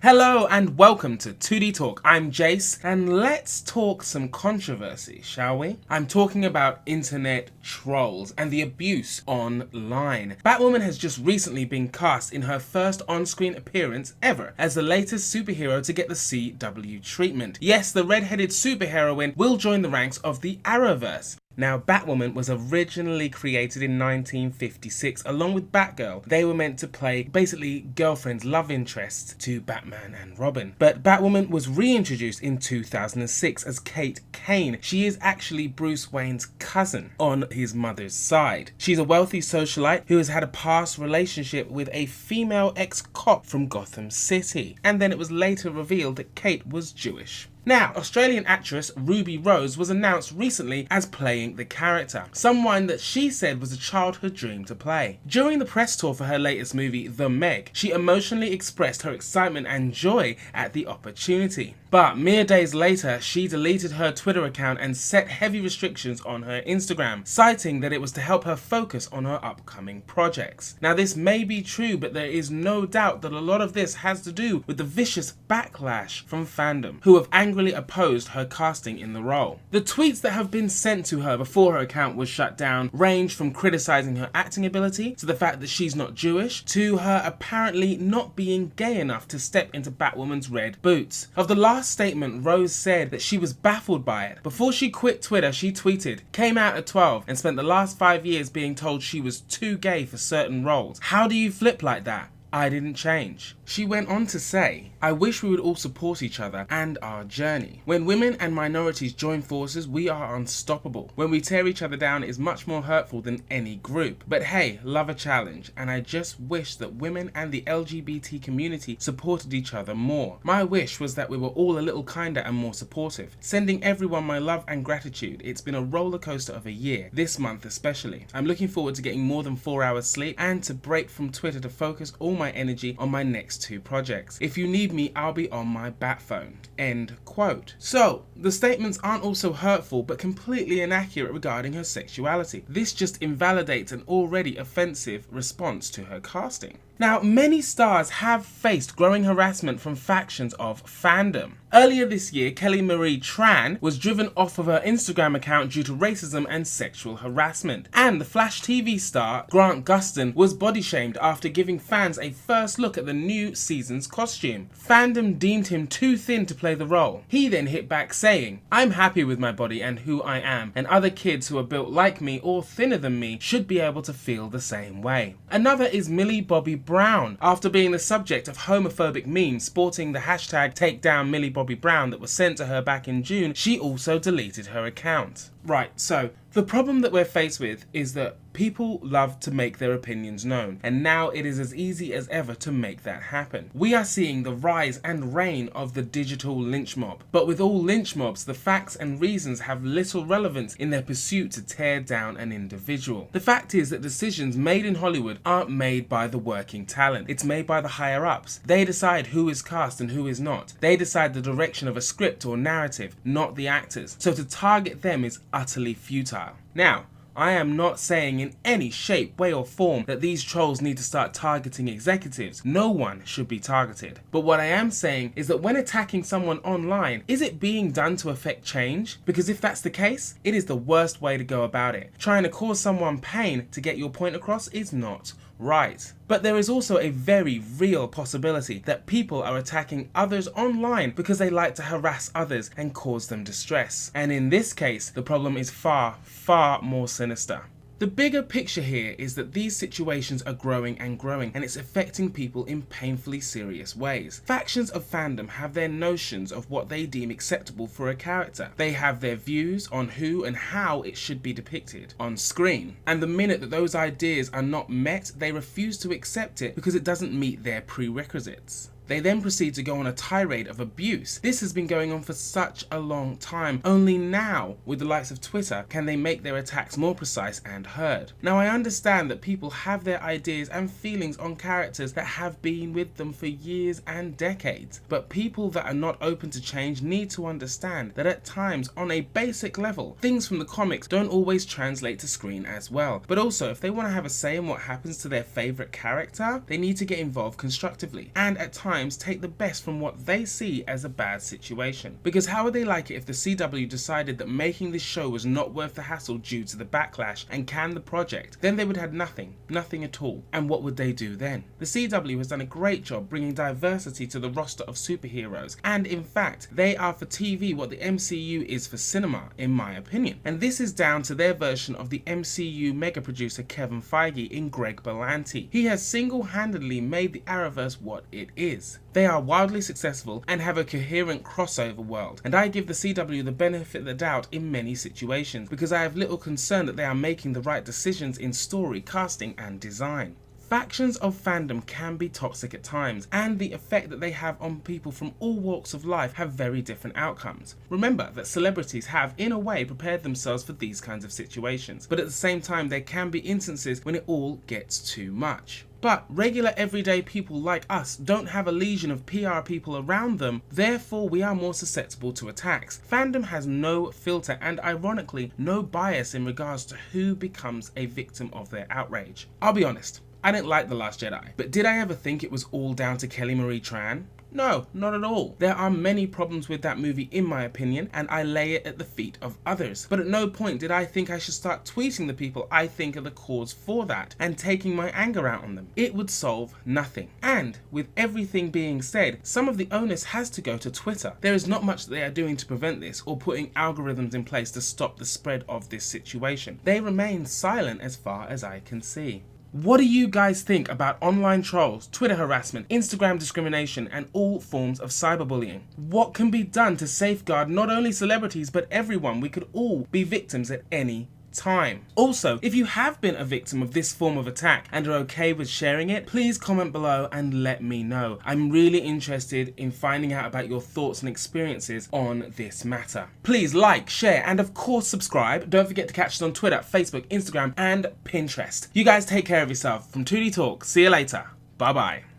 Hello and welcome to 2D Talk. I'm Jace and let's talk some controversy, shall we? I'm talking about internet trolls and the abuse online. Batwoman has just recently been cast in her first on-screen appearance ever as the latest superhero to get the CW treatment. Yes, the red-headed superheroine will join the ranks of the Arrowverse. Now, Batwoman was originally created in 1956 along with Batgirl. They were meant to play basically girlfriends, love interests to Batman and Robin. But Batwoman was reintroduced in 2006 as Kate Kane. She is actually Bruce Wayne's cousin on his mother's side. She's a wealthy socialite who has had a past relationship with a female ex-cop from Gotham City. And then it was later revealed that Kate was Jewish. Now, Australian actress Ruby Rose was announced recently as playing the character, someone that she said was a childhood dream to play. During the press tour for her latest movie, The Meg, she emotionally expressed her excitement and joy at the opportunity. But mere days later, she deleted her Twitter account and set heavy restrictions on her Instagram, citing that it was to help her focus on her upcoming projects. Now, this may be true, but there is no doubt that a lot of this has to do with the vicious backlash from FANDOM, who have angrily opposed her casting in the role. The tweets that have been sent to her before her account was shut down range from criticizing her acting ability to the fact that she's not Jewish to her apparently not being gay enough to step into Batwoman's red boots. Of the last statement, Rose said that she was baffled by it. Before she quit Twitter, she tweeted, "Came out at 12 and spent the last 5 years being told she was too gay for certain roles. How do you flip like that? I didn't change." She went on to say, "I wish we would all support each other and our journey. When women and minorities join forces, we are unstoppable. When we tear each other down, it is much more hurtful than any group. But hey, love a challenge, and I just wish that women and the LGBT community supported each other more. My wish was that we were all a little kinder and more supportive. Sending everyone my love and gratitude. It's been a roller coaster of a year, this month especially. I'm looking forward to getting more than 4 hours sleep and to break from Twitter to focus all my energy on my next 2 projects. If you need me, I'll be on my bat phone." End quote. So, the statements aren't also hurtful but completely inaccurate regarding her sexuality. This just invalidates an already offensive response to her casting. Now, many stars have faced growing harassment from factions of FANDOM. Earlier this year, Kelly Marie Tran was driven off of her Instagram account due to racism and sexual harassment. And the Flash TV star Grant Gustin was body shamed after giving fans a first look at the new season's costume. FANDOM deemed him too thin to play the role. He then hit back saying, "I'm happy with my body and who I am, and other kids who are built like me or thinner than me should be able to feel the same way." Another is Millie Bobby Brown. After being the subject of homophobic memes sporting the hashtag #TakeDown Millie Bobby Brown that was sent to her back in June, she also deleted her account. Right, so the problem that we're faced with is that people love to make their opinions known, and now it is as easy as ever to make that happen. We are seeing the rise and reign of the digital lynch mob, but with all lynch mobs, the facts and reasons have little relevance in their pursuit to tear down an individual. The fact is that decisions made in Hollywood aren't made by the working talent, it's made by the higher ups. They decide who is cast and who is not. They decide the direction of a script or narrative, not the actors. So to target them is utterly futile. Now, I am not saying in any shape, way or form that these trolls need to start targeting executives. No one should be targeted. But what I am saying is that when attacking someone online, is it being done to affect change? Because if that's the case, it is the worst way to go about it. Trying to cause someone pain to get your point across is not right. But there is also a very real possibility that people are attacking others online because they like to harass others and cause them distress. And in this case, the problem is far, far more sinister. The bigger picture here is that these situations are growing and growing, and it's affecting people in painfully serious ways. Factions of FANDOM have their notions of what they deem acceptable for a character. They have their views on who and how it should be depicted on screen. And the minute that those ideas are not met, they refuse to accept it because it doesn't meet their prerequisites. They then proceed to go on a tirade of abuse. This has been going on for such a long time. Only now, with the likes of Twitter, can they make their attacks more precise and heard. Now, I understand that people have their ideas and feelings on characters that have been with them for years and decades, but people that are not open to change need to understand that at times, on a basic level, things from the comics don't always translate to screen as well. But also, if they want to have a say in what happens to their favourite character, they need to get involved constructively, and at times times take the best from what they see as a bad situation. Because how would they like it if the CW decided that making this show was not worth the hassle due to the backlash and canned the project? Then they would have nothing at all. And what would they do then? The CW has done a great job bringing diversity to the roster of superheroes, and in fact, they are for TV what the MCU is for cinema, in my opinion. And this is down to their version of the MCU mega producer Kevin Feige in Greg Berlanti. He has single-handedly made the Arrowverse what it is. They are wildly successful and have a coherent crossover world, and I give the CW the benefit of the doubt in many situations because I have little concern that they are making the right decisions in story, casting and design. Factions of fandom can be toxic at times, and the effect that they have on people from all walks of life have very different outcomes. Remember that celebrities have, in a way, prepared themselves for these kinds of situations, but at the same time there can be instances when it all gets too much. But regular everyday people like us don't have a legion of PR people around them, therefore we are more susceptible to attacks. Fandom has no filter and ironically no bias in regards to who becomes a victim of their outrage. I'll be honest, I didn't like The Last Jedi, but did I ever think it was all down to Kelly Marie Tran? No, not at all. There are many problems with that movie in my opinion, and I lay it at the feet of others. But at no point did I think I should start tweeting the people I think are the cause for that and taking my anger out on them. It would solve nothing. And with everything being said, some of the onus has to go to Twitter. There is not much that they are doing to prevent this or putting algorithms in place to stop the spread of this situation. They remain silent as far as I can see. What do you guys think about online trolls, Twitter harassment, Instagram discrimination, and all forms of cyberbullying? What can be done to safeguard not only celebrities but everyone? We could all be victims at any time. Also, if you have been a victim of this form of attack and are okay with sharing it, please comment below and let me know. I'm really interested in finding out about your thoughts and experiences on this matter. Please like, share, and of course subscribe. Don't forget to catch us on Twitter, Facebook, Instagram, and Pinterest. You guys take care of yourself. From 2D Talk, see you later. Bye bye.